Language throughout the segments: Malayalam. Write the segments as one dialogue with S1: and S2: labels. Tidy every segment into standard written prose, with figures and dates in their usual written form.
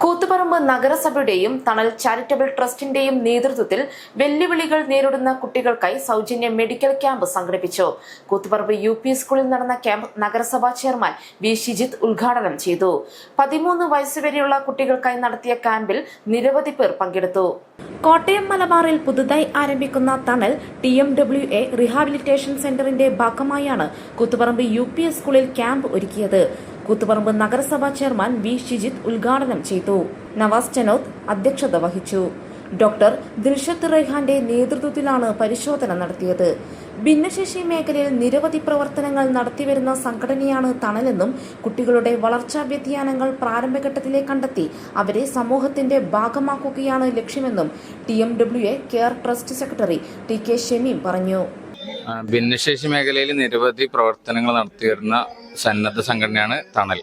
S1: കൂത്തുപറമ്പ് നഗരസഭയുടെയും തണൽ ചാരിറ്റബിൾ ട്രസ്റ്റിന്റെയും നേതൃത്വത്തിൽ വെല്ലുവിളികൾ നേരിടുന്ന കുട്ടികൾക്കായി സൗജന്യ മെഡിക്കൽ ക്യാമ്പ് സംഘടിപ്പിച്ചു. കൂത്തുപറമ്പ് UP സ്കൂളിൽ നടന്ന ക്യാമ്പ് നഗരസഭാ ചെയർമാൻ V. ഷിജിത്ത് ഉദ്ഘാടനം ചെയ്തു. 13 വയസ്സുവരെയുള്ള കുട്ടികൾക്കായി നടത്തിയ ക്യാമ്പിൽ നിരവധി പേർ പങ്കെടുത്തു. കോട്ടയം മലബാറിൽ പുതുതായി ആരംഭിക്കുന്ന തണൽ TMWA റീഹാബിലിറ്റേഷൻ സെന്ററിന്റെ ഭാഗമായാണ് കൂത്തുപറമ്പ് UP സ്കൂളിൽ ക്യാമ്പ് ഒരുക്കിയത്. കൂത്തുപറമ്പ് നഗരസഭാ ചെയർമാൻ V. ഷിജിത്ത് ഉദ്ഘാടനം ചെയ്തു. നവാസ് ചനോത്ത് അധ്യക്ഷത വഹിച്ചു. ഡോക്ടർ ദിൽഷത്ത് റൈഹാന്റെ നേതൃത്വത്തിലാണ് പരിശോധന നടത്തിയത്. ഭിന്നശേഷി മേഖലയിൽ നിരവധി പ്രവർത്തനങ്ങൾ നടത്തിവരുന്ന സംഘടനയാണ് തണലെന്നും കുട്ടികളുടെ വളർച്ചാ വ്യതിയാനങ്ങൾ പ്രാരംഭഘട്ടത്തിലെ കണ്ടെത്തി അവരെ സമൂഹത്തിന്റെ ഭാഗമാക്കുകയാണ് ലക്ഷ്യമെന്നും TMWA care trust secretary TK Shameem പറഞ്ഞു.
S2: ഭിന്നശേഷി മേഖലയിൽ നിരവധി പ്രവർത്തനങ്ങൾ നടത്തിവരുന്ന സന്നദ്ധ സംഘടനയാണ് തണൽ.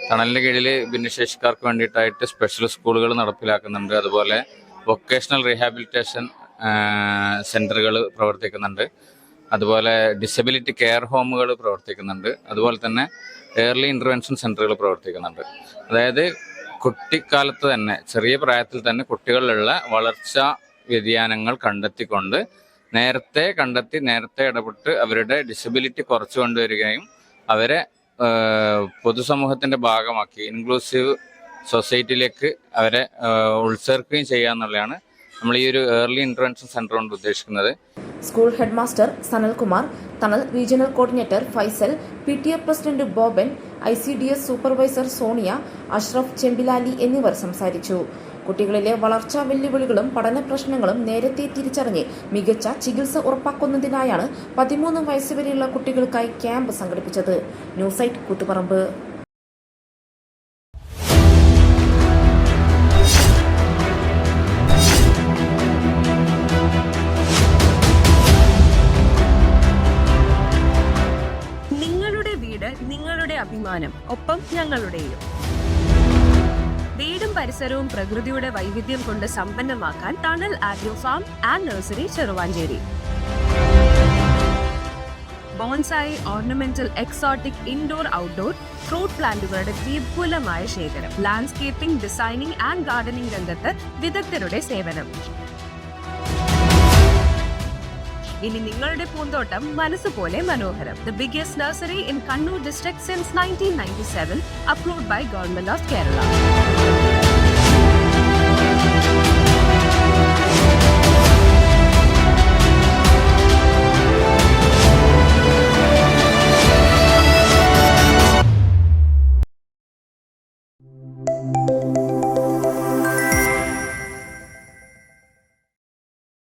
S2: തണലിന്റെ കീഴിൽ ഭിന്നശേഷിക്കാർക്ക് വേണ്ടിയിട്ടായിട്ട് സ്പെഷ്യൽ സ്കൂളുകൾ നടപ്പിലാക്കുന്നുണ്ട്. അതുപോലെ വൊക്കേഷണൽ റീഹാബിലിറ്റേഷൻ സെന്ററുകൾ പ്രവർത്തിക്കുന്നുണ്ട്. അതുപോലെ ഡിസബിലിറ്റി കെയർ ഹോമുകൾ പ്രവർത്തിക്കുന്നുണ്ട്. അതുപോലെ തന്നെ ഏർലി ഇന്റർവെൻഷൻ സെന്ററുകൾ പ്രവർത്തിക്കുന്നുണ്ട്. അതായത് കുട്ടിക്കാലത്ത് തന്നെ, ചെറിയ പ്രായത്തിൽ തന്നെ കുട്ടികളിലുള്ള വളർച്ചാ വ്യതിയാനങ്ങൾ കണ്ടെത്തിക്കൊണ്ട് നേരത്തെ ഇടപെട്ട് അവരുടെ ഡിസബിലിറ്റി കുറച്ചു കൊണ്ടുവരികയും അവരെ പൊതുസമൂഹത്തിന്റെ ഭാഗമാക്കി ഇൻക്ലൂസീവ് സൊസൈറ്റിയിലേക്ക് അവരെ ഉൾച്ചേർക്കുകയും ചെയ്യുക എന്നുള്ളതാണ് നമ്മൾ ഈ ഒരു ഏർലി ഇന്റർവെൻഷൻ സെന്റർ കൊണ്ട് ഉദ്ദേശിക്കുന്നത്.
S1: School head master Sanalkumar, Thanal regional coordinator Faisal, PTA president Boban, ICDS supervisor Sonia, Ashraf Chembilali എന്നിവർ സംസാരിച്ചു. കുട്ടികളിലെ വളർച്ചാ വെല്ലുവിളികളും പഠന പ്രശ്നങ്ങളും നേരത്തെ തിരിച്ചറിഞ്ഞ് മികച്ച ചികിത്സ ഉറപ്പാക്കുന്നതിനായാണ് 13 വയസ്സുവരെയുള്ള കുട്ടികൾക്കായി ക്യാമ്പ് സംഘടിപ്പിച്ചത്. ന്യൂസൈറ്റ് കൂത്തുപറമ്പ്.
S3: നിങ്ങളുടെ വീട് നിങ്ങളുടെ അഭിമാനം, ഒപ്പം ഞങ്ങളുടെയും. വീടും പരിസരവും പ്രകൃതിയുടെ വൈവിധ്യം കൊണ്ട് സമ്പന്നമാക്കാൻ Thanal agro farm and nursery Cheruvanchery. Bonsai, ornamental, exotic, indoor, outdoor fruit പ്ലാന്റുകളുടെ വിപുലമായ ശേഖരം. ലാൻഡ്സ്കേപ്പിംഗ്, ഡിസൈനിംഗ് ആൻഡ് ഗാർഡനിംഗ് രംഗത്ത് വിദഗ്ധരുടെ സേവനം. ഇനി നിങ്ങളുടെ പൂന്തോട്ടം മനസ്സുപോലെ മനോഹരം. The biggest nursery in Kannur district since 1997, approved by Government of Kerala.